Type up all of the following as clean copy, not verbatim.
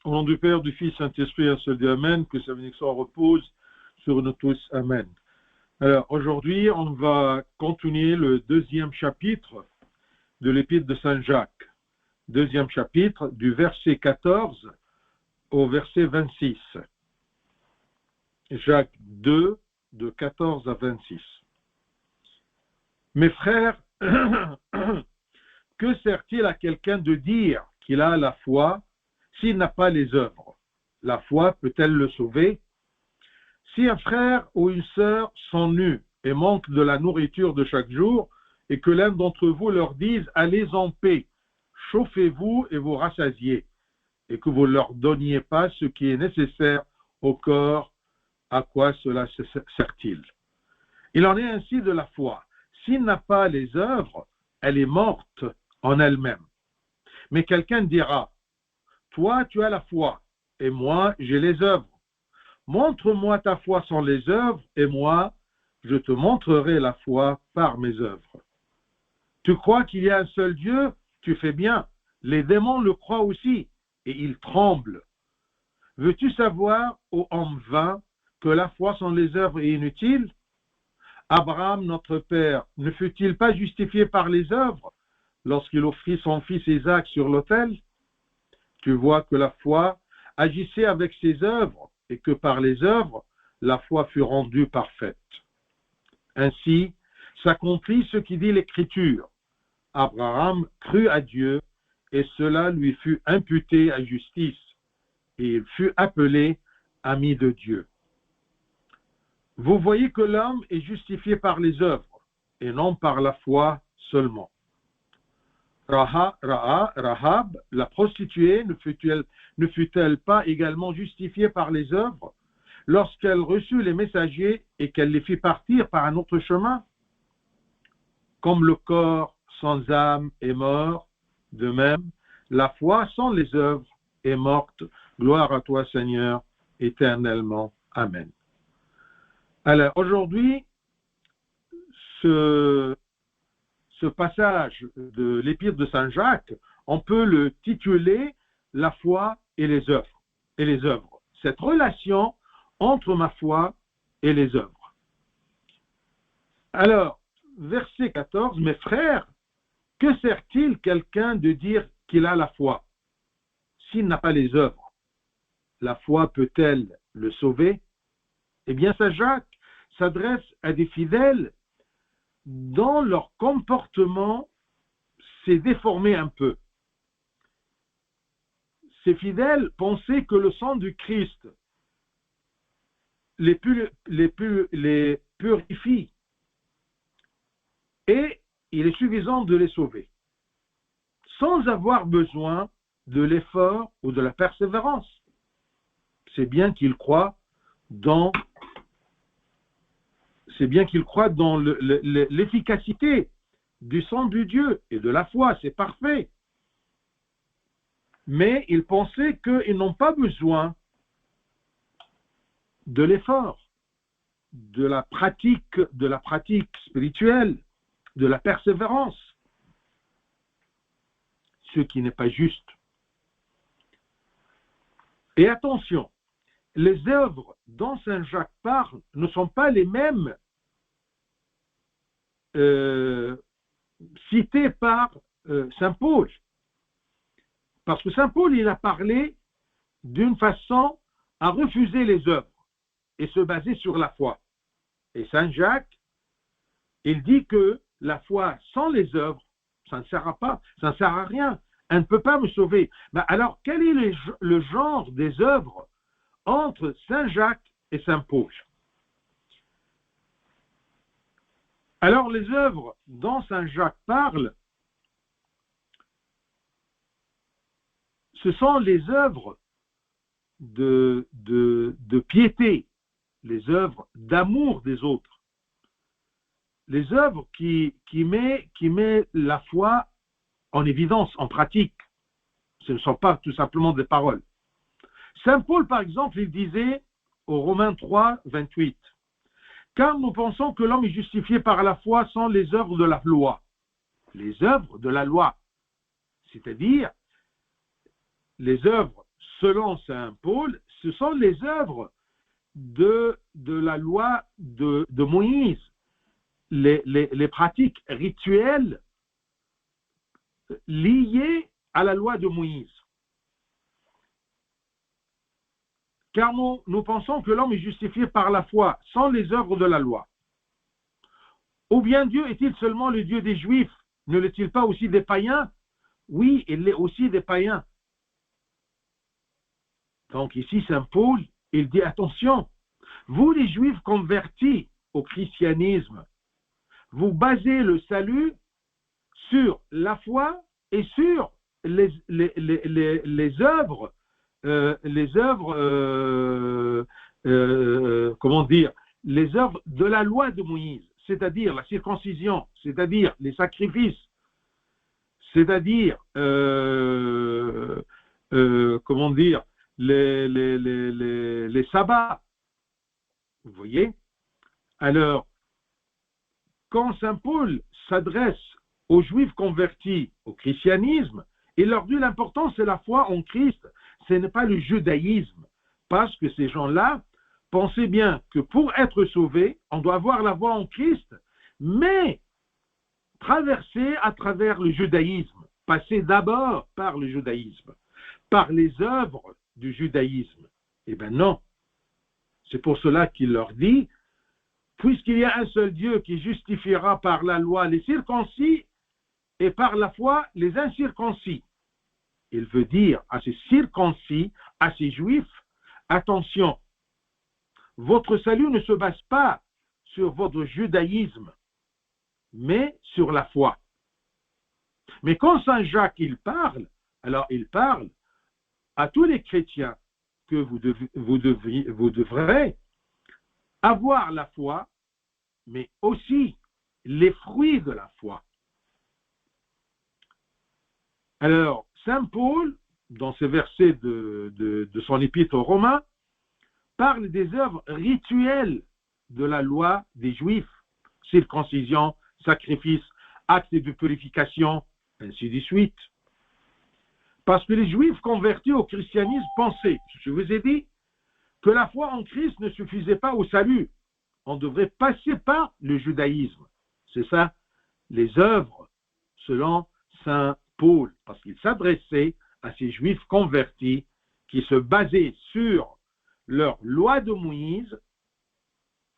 Au nom du Père, du Fils, Saint-Esprit, un seul Dieu, Amen, que sa bénédiction repose sur nous tous, Amen. Alors, aujourd'hui, on va continuer le deuxième chapitre de l'Épître de Saint Jacques. Deuxième chapitre, du verset 14 au verset 26. Jacques 2, de 14 à 26. Mes frères, que sert-il à quelqu'un de dire qu'il a la foi s'il n'a pas les œuvres? La foi peut-elle le sauver? Si un frère ou une sœur s'ennuie et manque de la nourriture de chaque jour, et que l'un d'entre vous leur dise « Allez en paix, chauffez-vous et vous rassasiez », et que vous ne leur donniez pas ce qui est nécessaire au corps, à quoi cela sert-il? Il en est ainsi de la foi. S'il n'a pas les œuvres, elle est morte en elle-même. Mais quelqu'un dira, toi tu as la foi, et moi j'ai les œuvres. Montre-moi ta foi sans les œuvres, et moi je te montrerai la foi par mes œuvres. Tu crois qu'il y a un seul Dieu? Tu fais bien. Les démons le croient aussi, et ils tremblent. Veux-tu savoir, ô homme vain, que la foi sans les œuvres est inutile? Abraham, notre père, ne fut-il pas justifié par les œuvres lorsqu'il offrit son fils Isaac sur l'autel? Tu vois que la foi agissait avec ses œuvres et que par les œuvres, la foi fut rendue parfaite. Ainsi s'accomplit ce qui dit l'Écriture. Abraham crut à Dieu et cela lui fut imputé à justice et il fut appelé ami de Dieu. Vous voyez que l'homme est justifié par les œuvres et non par la foi seulement. Rahab, la prostituée, ne fut-elle pas également justifiée par les œuvres lorsqu'elle reçut les messagers et qu'elle les fit partir par un autre chemin? Comme le corps sans âme est mort, de même, la foi sans les œuvres est morte. Gloire à toi, Seigneur, éternellement. Amen. Alors, aujourd'hui, ce passage de l'Épître de Saint Jacques, on peut le tituler « La foi et les œuvres ». Cette relation entre ma foi et les œuvres. Alors, verset 14, « Mes frères, que sert-il quelqu'un de dire qu'il a la foi s'il n'a pas les œuvres? La foi peut-elle le sauver? » Eh bien, Saint Jacques s'adresse à des fidèles dont leur comportement s'est déformé un peu. Ces fidèles pensaient que le sang du Christ les purifie et il est suffisant de les sauver, sans avoir besoin de l'effort ou de la persévérance. C'est bien qu'ils croient dans l'efficacité du sang de Dieu et de la foi, c'est parfait. Mais ils pensaient qu'ils n'ont pas besoin de l'effort, de la pratique spirituelle, de la persévérance, ce qui n'est pas juste. Et attention, les œuvres dont Saint Jacques parle ne sont pas les mêmes citées par Saint Paul. Parce que Saint Paul, il a parlé d'une façon à refuser les œuvres et se baser sur la foi. Et Saint Jacques, il dit que la foi sans les œuvres, ça ne sert à rien. Elle ne peut pas me sauver. Mais alors, quel est le genre des œuvres entre Saint Jacques et Saint Paul? Alors, les œuvres dont Saint Jacques parle, ce sont les œuvres de piété, les œuvres d'amour des autres, les œuvres qui met la foi en évidence, en pratique. Ce ne sont pas tout simplement des paroles. Saint Paul, par exemple, il disait aux Romains 3, 28, « Car nous pensons que l'homme est justifié par la foi sans les œuvres de la loi. » Les œuvres de la loi, c'est-à-dire les œuvres selon saint Paul, ce sont les œuvres de la loi de Moïse, les pratiques rituelles liées à la loi de Moïse. Car nous pensons que l'homme est justifié par la foi, sans les œuvres de la loi. Ou bien Dieu est-il seulement le Dieu des Juifs? Ne l'est-il pas aussi des païens? Oui, il l'est aussi des païens. Donc ici, saint Paul, il dit attention, vous les Juifs convertis au christianisme, vous basez le salut sur la foi et sur les œuvres, comment dire, les œuvres de la loi de Moïse, c'est-à-dire la circoncision, c'est-à-dire les sacrifices, c'est-à-dire, comment dire, les sabbats. Vous voyez? Alors, quand saint Paul s'adresse aux Juifs convertis au christianisme, il leur dit l'important c'est la foi en Christ, ce n'est pas le judaïsme, parce que ces gens-là pensaient bien que pour être sauvés, on doit avoir la foi en Christ, mais traverser à travers le judaïsme, passer d'abord par le judaïsme, par les œuvres du judaïsme. Eh bien non. C'est pour cela qu'il leur dit, puisqu'il y a un seul Dieu qui justifiera par la loi les circoncis et par la foi les incirconcis. Il veut dire à ces circoncis, à ces juifs, attention, votre salut ne se base pas sur votre judaïsme, mais sur la foi. Mais quand saint Jacques il parle, alors il parle à tous les chrétiens que vous devrez avoir la foi, mais aussi les fruits de la foi. Alors, saint Paul, dans ces versets de son épître aux Romains, parle des œuvres rituelles de la loi des Juifs, circoncision, sacrifice, actes de purification, ainsi de suite. Parce que les Juifs convertis au christianisme pensaient, je vous ai dit, que la foi en Christ ne suffisait pas au salut. On devrait passer par le judaïsme. C'est ça, les œuvres, selon saint Paul, parce qu'il s'adressait à ces Juifs convertis qui se basaient sur leur loi de Moïse,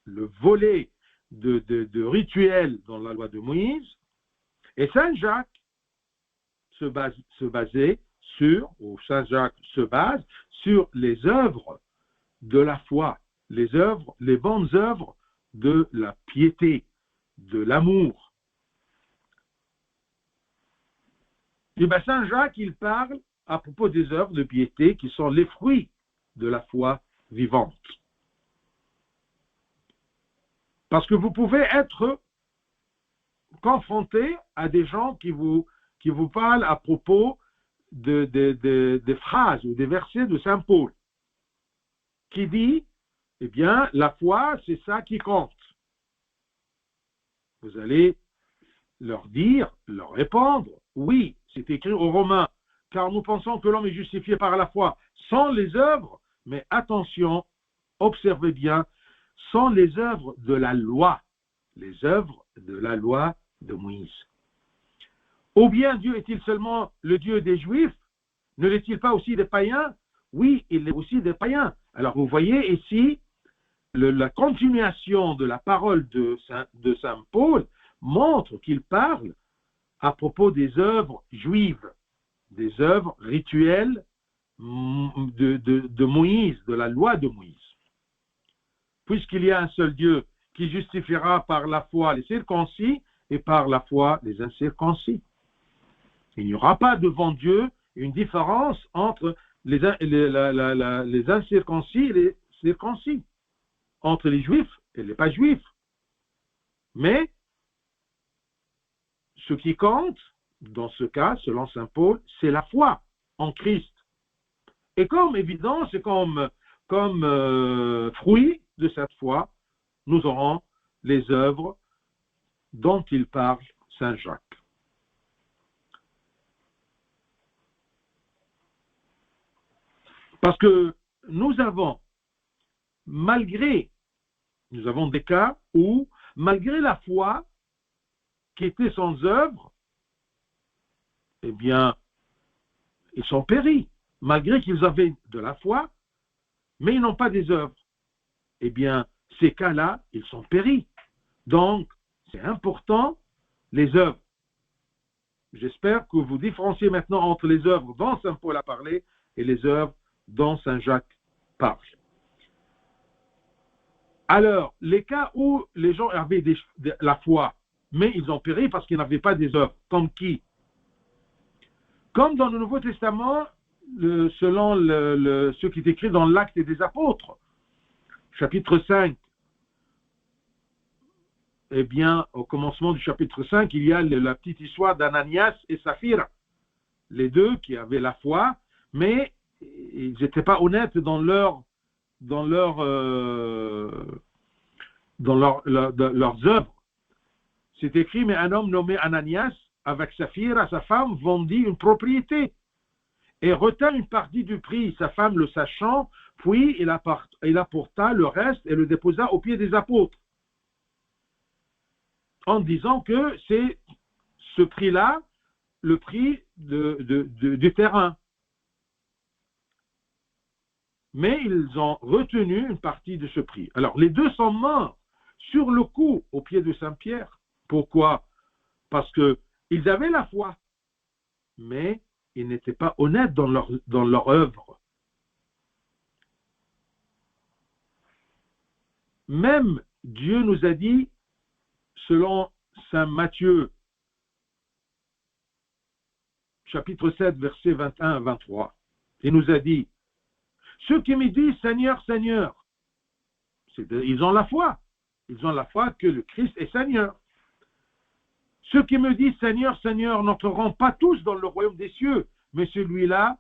le volet de rituels dans la loi de Moïse, et saint Jacques se basait sur, ou saint Jacques se base sur les œuvres de la foi, les bonnes œuvres de la piété, de l'amour. Et bien saint Jacques, il parle à propos des œuvres de piété qui sont les fruits de la foi vivante. Parce que vous pouvez être confronté à des gens qui vous parlent à propos des phrases ou des versets de saint Paul, qui dit, eh bien, la foi, c'est ça qui compte. Vous allez leur répondre, oui, c'est écrit aux Romains, car nous pensons que l'homme est justifié par la foi, sans les œuvres, mais attention, observez bien, sans les œuvres de la loi, les œuvres de la loi de Moïse. Ou bien Dieu est-il seulement le Dieu des Juifs? Ne l'est-il pas aussi des païens? Oui, il est aussi des païens. Alors vous voyez ici, la continuation de la parole de saint Paul montre qu'il parle à propos des œuvres juives, des œuvres rituelles de Moïse, de la loi de Moïse. Puisqu'il y a un seul Dieu qui justifiera par la foi les circoncis et par la foi les incirconcis. Il n'y aura pas devant Dieu une différence entre les incirconcis et les circoncis, entre les juifs et les pas juifs. Mais ce qui compte, dans ce cas, selon saint Paul, c'est la foi en Christ. Et comme évidence, et comme fruit de cette foi, nous aurons les œuvres dont il parle saint Jacques. Parce que nous avons des cas où, malgré la foi qui était sans œuvre, eh bien, ils sont péris. Malgré qu'ils avaient de la foi, mais ils n'ont pas des œuvres. Eh bien, ces cas-là, ils sont péris. Donc, c'est important, les œuvres. J'espère que vous différenciez maintenant entre les œuvres dont Saint Paul a parlé et les œuvres dont Saint Jacques parle. Alors, les cas où les gens avaient la foi, mais ils ont péri parce qu'ils n'avaient pas des œuvres, comme qui? Comme dans le Nouveau Testament, selon ce qui est écrit dans l'Acte des Apôtres, chapitre 5, eh bien, au commencement du chapitre 5, il y a la petite histoire d'Ananias et Saphira, les deux qui avaient la foi, mais ils n'étaient pas honnêtes dans leurs œuvres. C'est écrit, mais un homme nommé Ananias, avec Saphira, sa femme, vendit une propriété et retint une partie du prix. Sa femme, le sachant, puis il apporta le reste et le déposa aux pieds des apôtres, en disant que c'est ce prix-là, le prix du terrain. Mais ils ont retenu une partie de ce prix. Alors, les deux sont morts sur le coup aux pieds de Saint-Pierre. Pourquoi? Parce qu'ils avaient la foi, mais ils n'étaient pas honnêtes dans leur œuvre. Même Dieu nous a dit, selon Saint Matthieu, chapitre 7, versets 21 à 23, il nous a dit, ceux qui me disent Seigneur, Seigneur, ils ont la foi. Ils ont la foi que le Christ est Seigneur. Ceux qui me disent Seigneur, Seigneur n'entreront pas tous dans le royaume des cieux, mais celui-là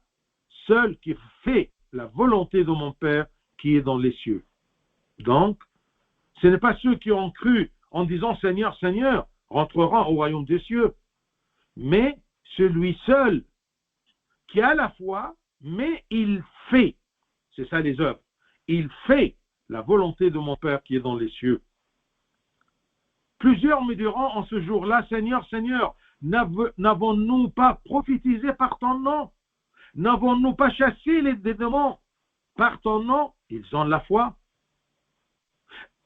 seul qui fait la volonté de mon Père qui est dans les cieux. Donc, ce n'est pas ceux qui ont cru en disant Seigneur, Seigneur rentreront au royaume des cieux, mais celui seul qui a la foi, mais il fait. C'est ça les œuvres. Il fait la volonté de mon Père qui est dans les cieux. Plusieurs me diront en ce jour-là, Seigneur, Seigneur, n'avons-nous pas prophétisé par ton nom? N'avons-nous pas chassé les démons par ton nom? Ils ont la foi.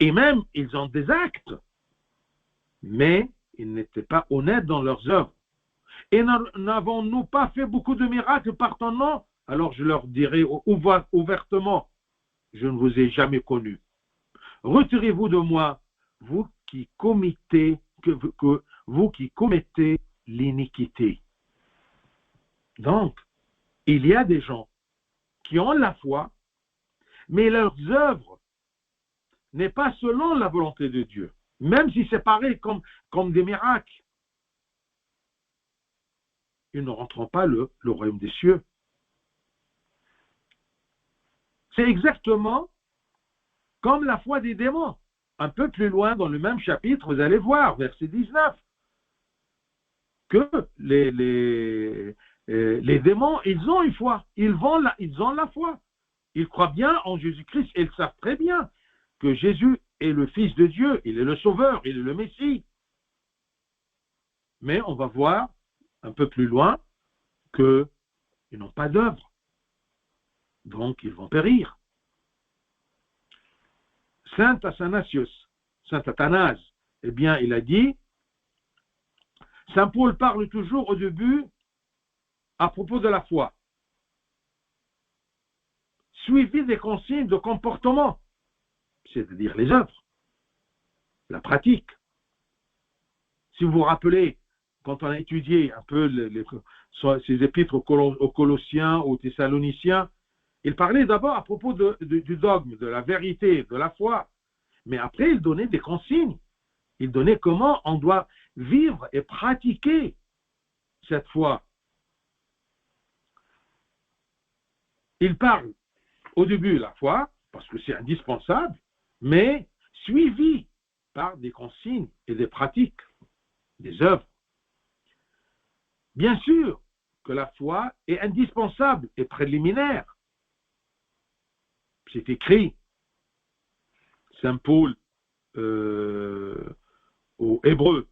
Et même, ils ont des actes. Mais ils n'étaient pas honnêtes dans leurs œuvres. Et n'avons-nous pas fait beaucoup de miracles par ton nom? Alors je leur dirai ouvertement, je ne vous ai jamais connu. Retirez-vous de moi, vous qui commettez l'iniquité. Donc, il y a des gens qui ont la foi, mais leurs œuvres n'est pas selon la volonté de Dieu, même si c'est pareil comme des miracles. Ils ne rentreront pas le royaume des cieux. C'est exactement comme la foi des démons. Un peu plus loin dans le même chapitre, vous allez voir, verset 19, que les démons, ils ont une foi, ils ont la foi. Ils croient bien en Jésus-Christ et ils savent très bien que Jésus est le Fils de Dieu, il est le Sauveur, il est le Messie. Mais on va voir un peu plus loin qu'ils n'ont pas d'œuvre. Donc, ils vont périr. Saint Athanase, eh bien, il a dit, Saint Paul parle toujours au début à propos de la foi, suivi des consignes de comportement, c'est-à-dire les œuvres, la pratique. Si vous vous rappelez, quand on a étudié un peu ces épîtres aux Colossiens, aux Thessaloniciens, il parlait d'abord à propos du dogme, de la vérité, de la foi. Mais après, il donnait des consignes. Il donnait comment on doit vivre et pratiquer cette foi. Il parle au début de la foi, parce que c'est indispensable, mais suivi par des consignes et des pratiques, des œuvres. Bien sûr que la foi est indispensable et préliminaire, C'est écrit, Saint Paul aux Hébreux,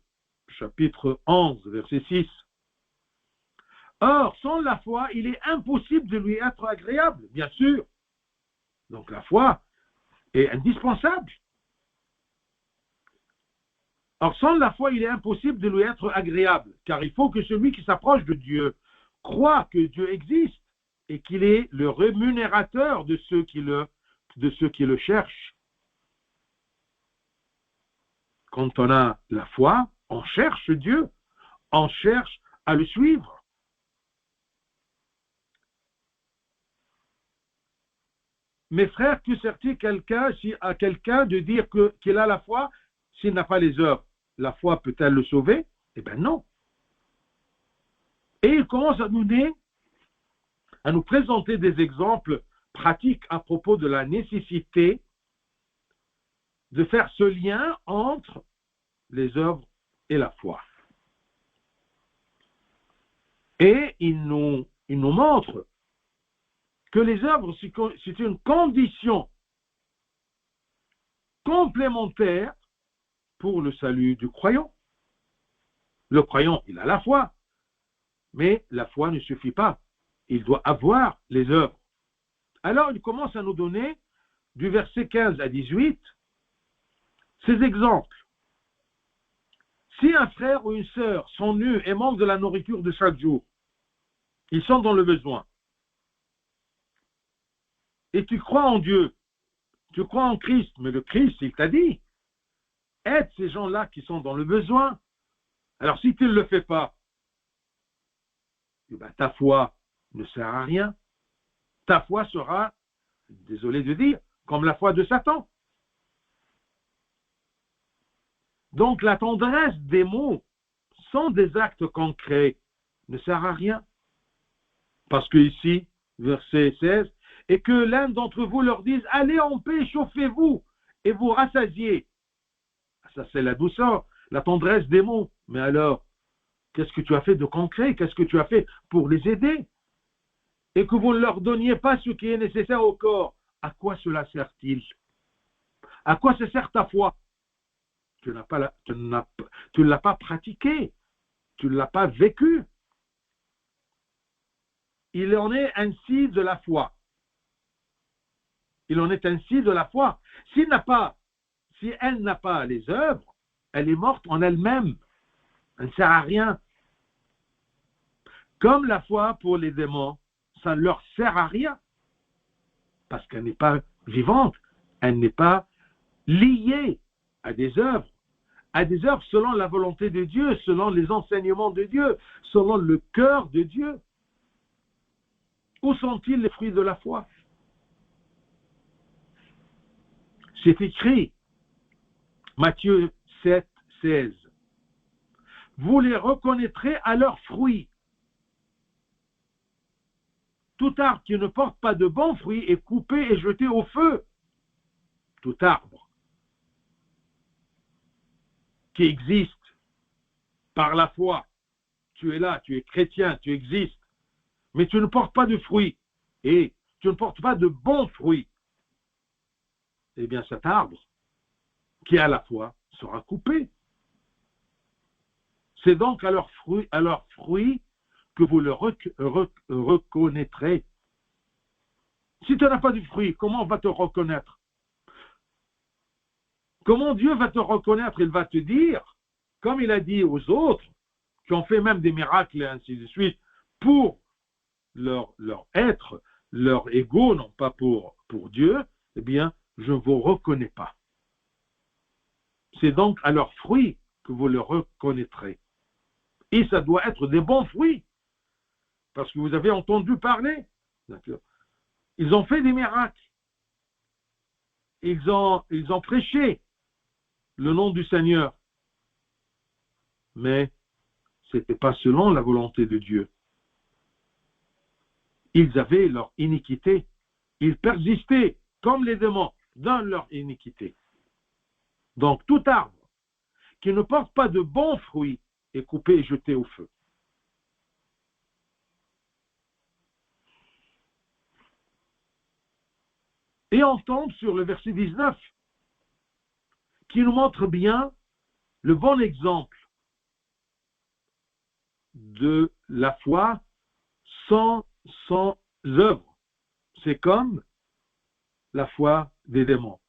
chapitre 11, verset 6. Or, sans la foi, il est impossible de lui être agréable, bien sûr. Donc la foi est indispensable. Or, sans la foi, il est impossible de lui être agréable, car il faut que celui qui s'approche de Dieu croit que Dieu existe et qu'il est le rémunérateur de ceux qui le cherchent. Quand on a la foi, on cherche Dieu, on cherche à le suivre. Mes frères, que sert-il à quelqu'un de dire qu'il a la foi s'il n'a pas les œuvres? La foi peut-elle le sauver? Eh bien non. Et il commence à nous présenter des exemples pratiques à propos de la nécessité de faire ce lien entre les œuvres et la foi. Et il nous montre que les œuvres, c'est une condition complémentaire pour le salut du croyant. Le croyant, il a la foi, mais la foi ne suffit pas. Il doit avoir les œuvres. Alors, il commence à nous donner, du verset 15 à 18, ces exemples. Si un frère ou une sœur sont nus et manquent de la nourriture de chaque jour, ils sont dans le besoin. Et tu crois en Dieu, tu crois en Christ, mais le Christ, il t'a dit, aide ces gens-là qui sont dans le besoin. Alors si tu ne le fais pas, eh ben, ta foi ne sert à rien. Ta foi sera, désolé de dire, comme la foi de Satan. Donc la tendresse des mots sans des actes concrets ne sert à rien. Parce que ici, verset 16, et que l'un d'entre vous leur dise, allez en paix, chauffez-vous et vous rassasiez. Ça, c'est la douceur, la tendresse des mots. Mais alors, qu'est-ce que tu as fait de concret? Qu'est-ce que tu as fait pour les aider? Et que vous ne leur donniez pas ce qui est nécessaire au corps. À quoi cela sert-il? À quoi ça sert ta foi? Tu ne l'as pas pratiqué. Tu ne l'as pas vécu. Il en est ainsi de la foi. Il en est ainsi de la foi. Si elle n'a pas les œuvres, elle est morte en elle-même. Elle ne sert à rien. Comme la foi pour les démons, ça ne leur sert à rien. Parce qu'elle n'est pas vivante. Elle n'est pas liée à des œuvres. À des œuvres selon la volonté de Dieu, selon les enseignements de Dieu, selon le cœur de Dieu. Où sont-ils les fruits de la foi? C'est écrit, Matthieu 7, 16. Vous les reconnaîtrez à leurs fruits. Tout arbre qui ne porte pas de bons fruits est coupé et jeté au feu. Tout arbre qui existe par la foi. Tu es là, tu es chrétien, tu existes, mais tu ne portes pas de fruits et tu ne portes pas de bons fruits. Eh bien, cet arbre qui a la foi sera coupé. C'est donc à leurs fruits que vous le reconnaîtrez. Si tu n'as pas de fruits, comment on va te reconnaître? Comment Dieu va te reconnaître? Il va te dire, comme il a dit aux autres, qui ont fait même des miracles et ainsi de suite, pour leur être, leur ego, non pas pour Dieu, eh bien, je ne vous reconnais pas. C'est donc à leurs fruits que vous le reconnaîtrez. Et ça doit être des bons fruits. Parce que vous avez entendu parler. D'accord. Ils ont fait des miracles. Ils ont prêché le nom du Seigneur. Mais ce n'était pas selon la volonté de Dieu. Ils avaient leur iniquité. Ils persistaient, comme les démons, dans leur iniquité. Donc tout arbre qui ne porte pas de bons fruits est coupé et jeté au feu. Et on tombe sur le verset 19, qui nous montre bien le bon exemple de la foi sans œuvre. C'est comme la foi des démons.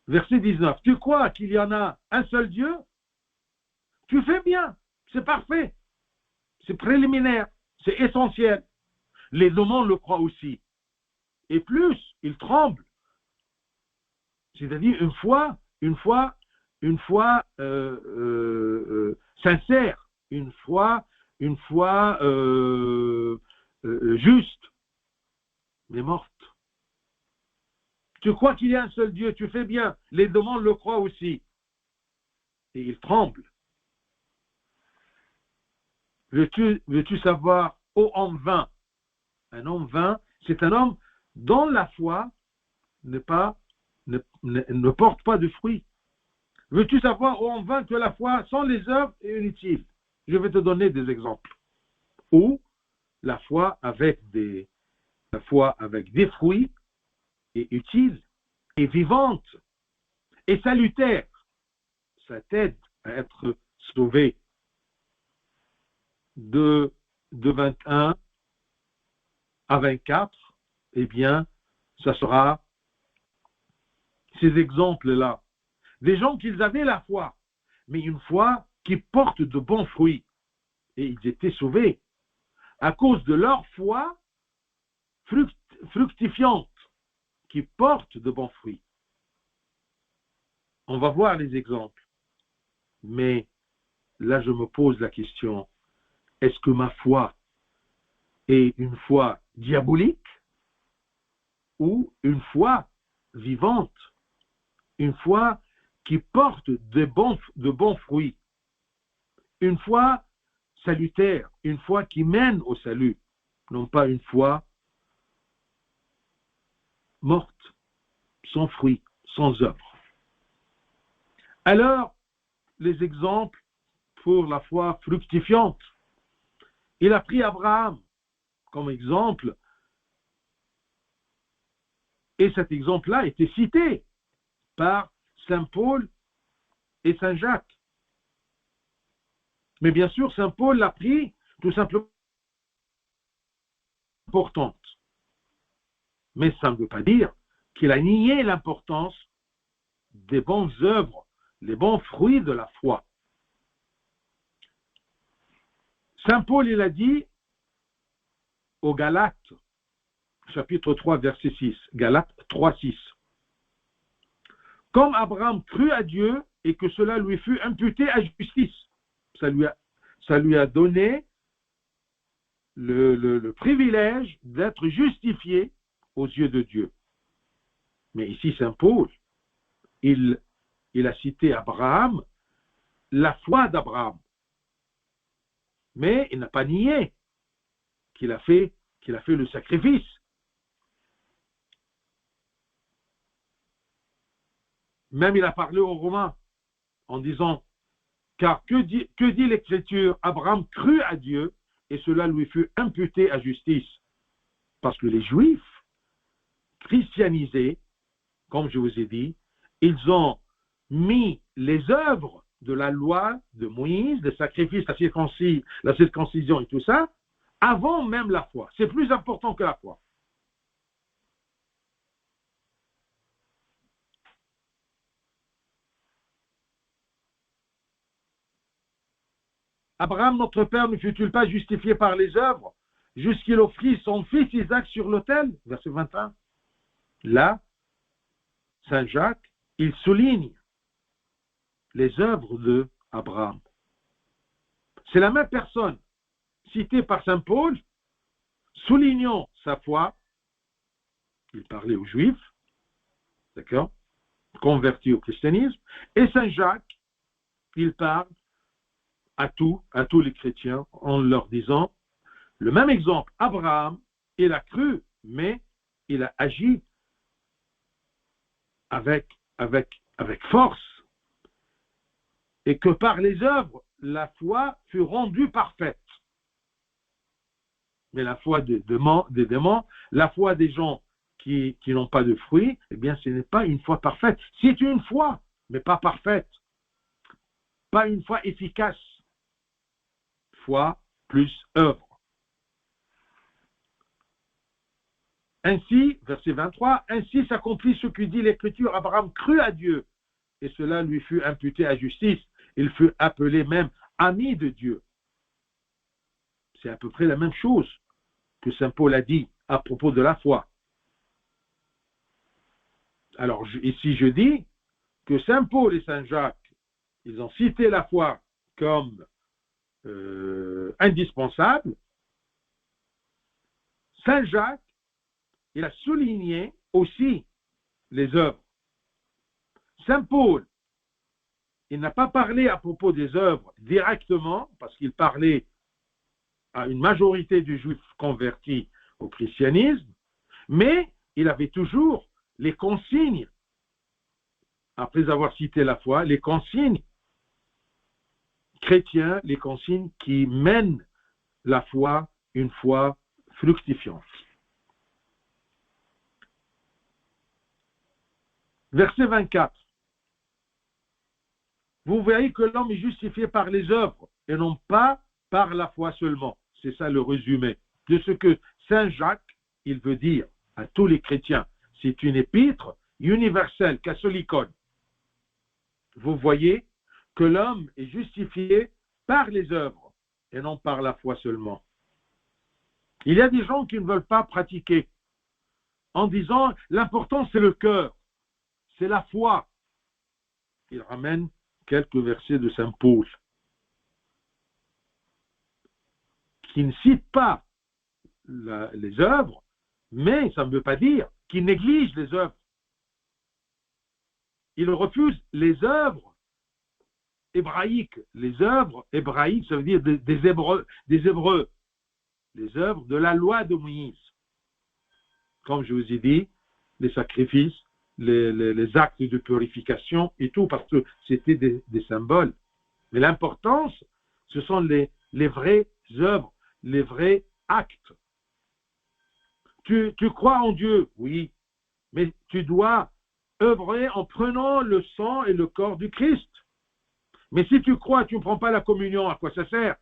Verset 19. Tu crois qu'il y en a un seul Dieu? Tu fais bien. C'est parfait. C'est préliminaire. C'est essentiel. Les démons le croient aussi. Et plus, ils tremblent. C'est-à-dire une foi sincère, une foi juste, mais morte. Tu crois qu'il y a un seul Dieu, tu fais bien. Les démons le croient aussi. Et ils tremblent. Veux-tu savoir, ô homme vain? Un homme vain, c'est un homme dont la foi ne porte pas de fruits. Veux-tu savoir, ô homme vain, que la foi sans les œuvres est inutile? Je vais te donner des exemples. Où la foi avec des fruits est utile, est vivante, est salutaire. Ça t'aide à être sauvé. De 21 à 24, eh bien, ça sera ces exemples-là. Des gens qui avaient la foi, mais une foi qui porte de bons fruits. Et ils étaient sauvés à cause de leur foi fructifiante, qui porte de bons fruits. On va voir les exemples. Mais là, je me pose la question, est-ce que ma foi est une foi diabolique ou une foi vivante, une foi qui porte de bons fruits, une foi salutaire, une foi qui mène au salut, non pas une foi morte, sans fruits, sans œuvre. Alors, les exemples pour la foi fructifiante. Il a pris Abraham comme exemple, et cet exemple-là a été cité par Saint Paul et Saint Jacques. Mais bien sûr, Saint Paul l'a pris tout simplement importante. Mais ça ne veut pas dire qu'il a nié l'importance des bonnes œuvres, les bons fruits de la foi. Saint Paul, il a dit aux Galates, chapitre 3, verset 6, Galates 3, 6. Comme Abraham crut à Dieu et que cela lui fut imputé à justice, ça lui a donné le privilège d'être justifié aux yeux de Dieu. Mais ici, Saint Paul, il a cité Abraham, la foi d'Abraham. Mais il n'a pas nié qu'il a fait le sacrifice. Même il a parlé aux Romains en disant, car que dit l'Écriture? Abraham crut à Dieu et cela lui fut imputé à justice. Parce que les Juifs christianisés, comme je vous ai dit, ils ont mis les œuvres de la loi de Moïse, des sacrifices, la circoncision et tout ça, avant même la foi. C'est plus important que la foi. Abraham, notre père, ne fut-il pas justifié par les œuvres jusqu'il offrit son fils Isaac sur l'autel? Verset 21. Là, Saint Jacques, il souligne les œuvres de Abraham. C'est la même personne citée par Saint Paul, soulignant sa foi. Il parlait aux Juifs, d'accord, convertis au christianisme, et Saint Jacques, il parle à tous les chrétiens en leur disant le même exemple. Abraham, il a cru, mais il a agi avec force, et que par les œuvres, la foi fut rendue parfaite. Mais la foi des démons, la foi des gens qui n'ont pas de fruits, eh bien, ce n'est pas une foi parfaite. C'est une foi, mais pas parfaite. Pas une foi efficace. Foi plus œuvre. Ainsi, verset 23, ainsi s'accomplit ce que dit l'Écriture, Abraham crut à Dieu, et cela lui fut imputé à justice. Il fut appelé même ami de Dieu. C'est à peu près la même chose que saint Paul a dit à propos de la foi. Alors ici je dis que saint Paul et saint Jacques, ils ont cité la foi comme indispensable. Saint Jacques, il a souligné aussi les œuvres. Saint Paul, il n'a pas parlé à propos des œuvres directement, parce qu'il parlait à une majorité de juifs convertis au christianisme, mais il avait toujours les consignes, après avoir cité la foi, les consignes chrétiennes, les consignes qui mènent la foi, une foi fructifiante. Verset 24. Vous voyez que l'homme est justifié par les œuvres et non pas par la foi seulement. C'est ça le résumé de ce que saint Jacques, il veut dire à tous les chrétiens. C'est une épître universelle, catholicone. Vous voyez que l'homme est justifié par les œuvres et non par la foi seulement. Il y a des gens qui ne veulent pas pratiquer en disant l'important c'est le cœur, c'est la foi. Il ramène quelques versets de saint Paul qui ne citent pas les œuvres, mais ça ne veut pas dire qu'il néglige les œuvres. Il refuse les œuvres hébraïques. Les œuvres hébraïques, ça veut dire des Hébreux, les œuvres de la loi de Moïse. Comme je vous ai dit, les sacrifices, les actes de purification et tout, parce que c'était des symboles. Mais l'importance, ce sont les vraies œuvres, les vrais actes. Tu crois en Dieu, oui, mais tu dois œuvrer en prenant le sang et le corps du Christ. Mais si tu crois, tu ne prends pas la communion, à quoi ça sert?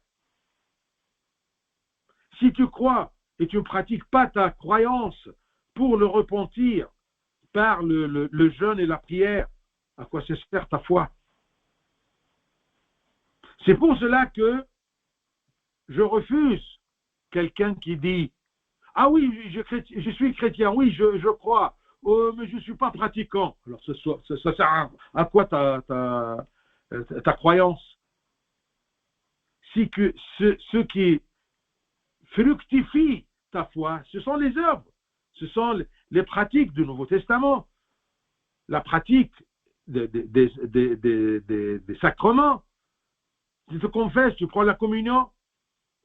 Si tu crois et tu ne pratiques pas ta croyance pour le repentir par le jeûne et la prière, à quoi ça sert ta foi? C'est pour cela que je refuse quelqu'un qui dit « Ah oui, je suis chrétien, oui, je crois, mais je ne suis pas pratiquant. » Alors ça sert à quoi ta croyance? Si que ce qui fructifie ta foi, ce sont les œuvres, ce sont les pratiques du Nouveau Testament, la pratique des sacrements. Tu te confesses, tu prends la communion.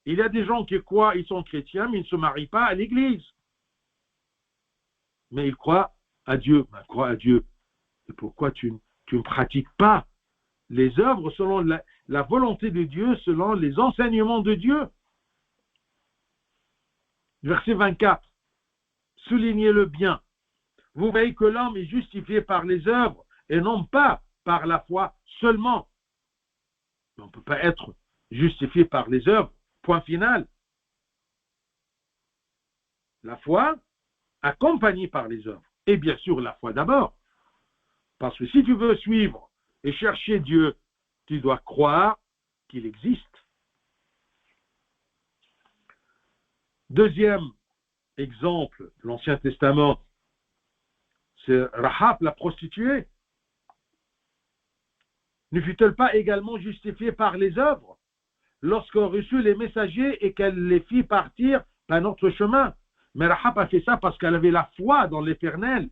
Il y a des gens qui croient, ils sont chrétiens, mais ils ne se marient pas à l'église. Mais ils croient à Dieu. Ben, croient à Dieu. Et pourquoi tu ne pratiques pas les œuvres selon la volonté de Dieu, selon les enseignements de Dieu? Verset 24. Soulignez-le bien. Vous voyez que l'homme est justifié par les œuvres et non pas par la foi seulement. On ne peut pas être justifié par les œuvres. Point final. La foi accompagnée par les œuvres. Et bien sûr la foi d'abord. Parce que si tu veux suivre et chercher Dieu, tu dois croire qu'il existe. Deuxième exemple de l'Ancien Testament, c'est Rahab la prostituée. Ne fut-elle pas également justifiée par les œuvres lorsqu'elle reçut les messagers et qu'elle les fit partir par notre chemin? Mais Rahab a fait ça parce qu'elle avait la foi dans l'Éternel.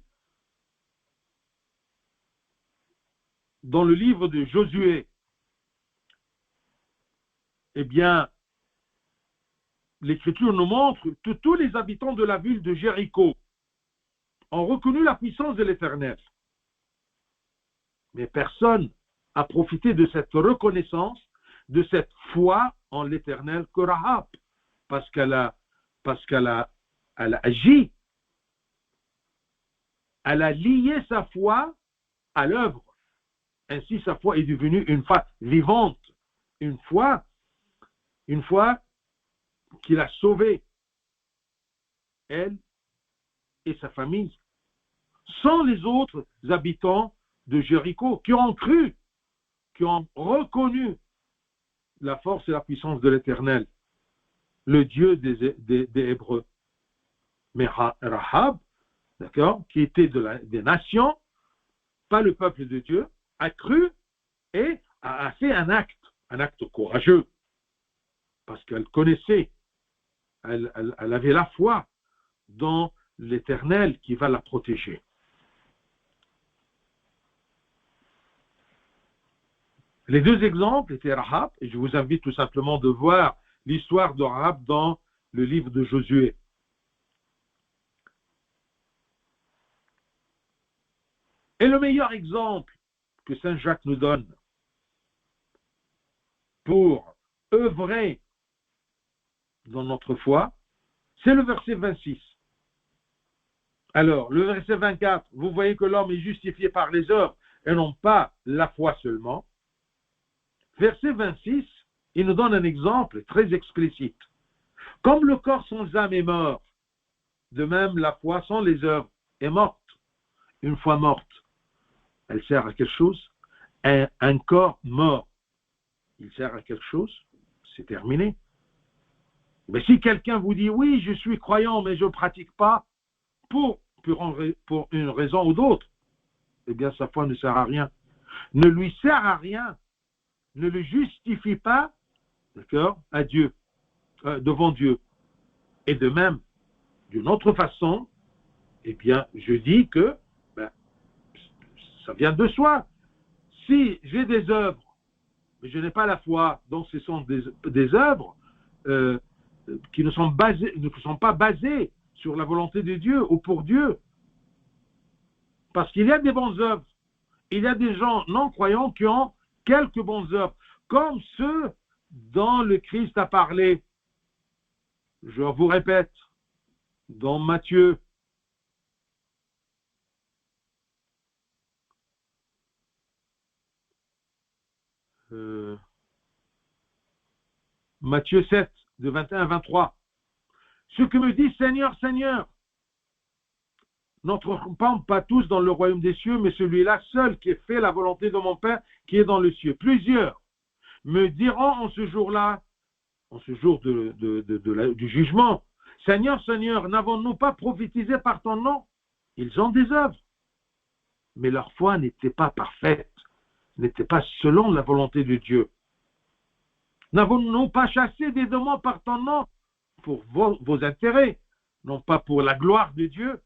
Dans le livre de Josué, eh bien, l'Écriture nous montre que tous les habitants de la ville de Jéricho ont reconnu la puissance de l'Éternel. Mais personne n'a profité de cette reconnaissance, de cette foi en l'Éternel que Rahab, parce qu'elle a agi Elle a lié sa foi à l'œuvre. Ainsi, sa foi est devenue une foi vivante, une foi qui l'a sauvée, elle et sa famille, sans les autres habitants de Jéricho, qui ont cru, qui ont reconnu la force et la puissance de l'Éternel, le Dieu des Hébreux. Mais Rahab, d'accord, qui était des nations, pas le peuple de Dieu, a cru et a fait un acte courageux, parce qu'elle connaissait, elle avait la foi dans l'Éternel qui va la protéger. Les deux exemples étaient Rahab, et je vous invite tout simplement de voir l'histoire de Rahab dans le livre de Josué. Et le meilleur exemple que Saint Jacques nous donne pour œuvrer dans notre foi, c'est le verset 26. Alors, le verset 24, vous voyez que l'homme est justifié par les œuvres et non pas la foi seulement. Verset 26, il nous donne un exemple très explicite. Comme le corps sans âme est mort, de même la foi sans les œuvres est morte. Une fois morte, elle sert à quelque chose. Un corps mort, il sert à quelque chose, c'est terminé. Mais si quelqu'un vous dit, oui, je suis croyant, mais je ne pratique pas, pour une raison ou d'autre, eh bien sa foi ne sert à rien. Ne lui sert à rien, ne le justifie pas, d'accord, à Dieu, devant Dieu. Et de même, d'une autre façon, eh bien, je dis que ça vient de soi. Si j'ai des œuvres, mais je n'ai pas la foi, donc ce sont des œuvres qui ne sont pas basées sur la volonté de Dieu ou pour Dieu. Parce qu'il y a des bonnes œuvres. Il y a des gens non-croyants qui ont quelques bonnes œuvres, comme ceux dont le Christ a parlé. Je vous répète, dans Matthieu, Matthieu 7, de 21 à 23. Ceux qui me disent Seigneur, Seigneur, n'entreront pas tous dans le royaume des cieux, mais celui-là seul qui fait la volonté de mon Père qui est dans le ciel. Plusieurs me diront en ce jour-là, en ce jour du jugement, Seigneur, Seigneur, n'avons-nous pas prophétisé par ton nom? Ils ont des œuvres, mais leur foi n'était pas parfaite, n'était pas selon la volonté de Dieu. N'avons-nous pas chassé des démons par ton nom pour vos intérêts, non pas pour la gloire de Dieu?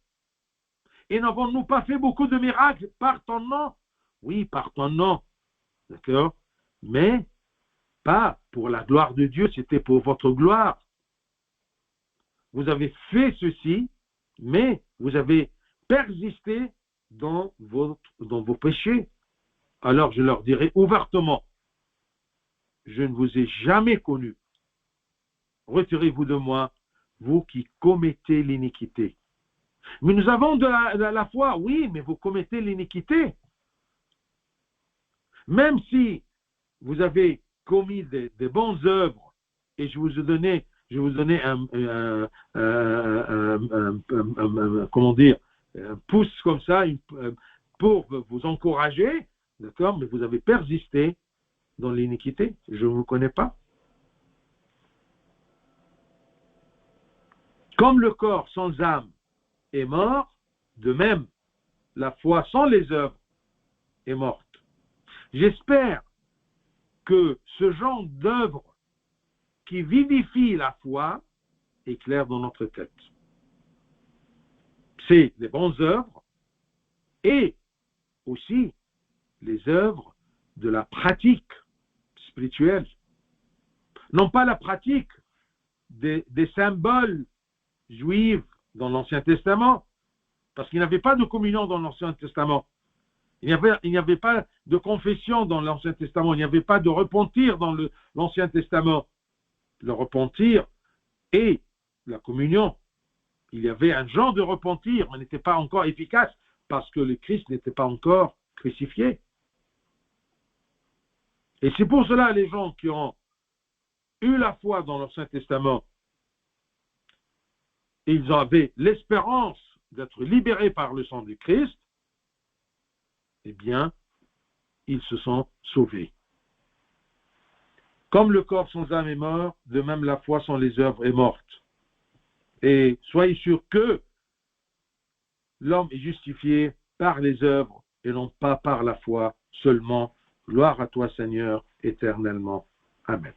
Et n'avons-nous pas fait beaucoup de miracles par ton nom? Oui, par ton nom, d'accord? Mais pas pour la gloire de Dieu, c'était pour votre gloire. Vous avez fait ceci, mais vous avez persisté dans vos péchés. Alors je leur dirai ouvertement, je ne vous ai jamais connu. Retirez-vous de moi, vous qui commettez l'iniquité. Mais nous avons de la foi, oui, mais vous commettez l'iniquité. Même si vous avez commis des bonnes œuvres, et je vous ai donné comment dire, un pouce comme ça, pour vous encourager, d'accord, mais vous avez persisté dans l'iniquité, je ne vous connais pas. Comme le corps sans âme est mort, de même, la foi sans les œuvres est morte. J'espère que ce genre d'œuvre qui vivifie la foi est clair dans notre tête. C'est les bonnes œuvres et aussi les œuvres de la pratique spirituelle. Non pas la pratique des symboles juifs dans l'Ancien Testament, parce qu'il n'y avait pas de communion dans l'Ancien Testament. Il n'y avait pas de confession dans l'Ancien Testament. Il n'y avait pas de repentir dans l'Ancien Testament. Le repentir et la communion. Il y avait un genre de repentir, mais n'était pas encore efficace parce que le Christ n'était pas encore crucifié. Et c'est pour cela les gens qui ont eu la foi dans l'Ancien Testament, ils avaient l'espérance d'être libérés par le sang du Christ, eh bien, ils se sont sauvés. Comme le corps sans âme est mort, de même la foi sans les œuvres est morte. Et soyez sûrs que l'homme est justifié par les œuvres et non pas par la foi seulement. Gloire à toi, Seigneur, éternellement. Amen.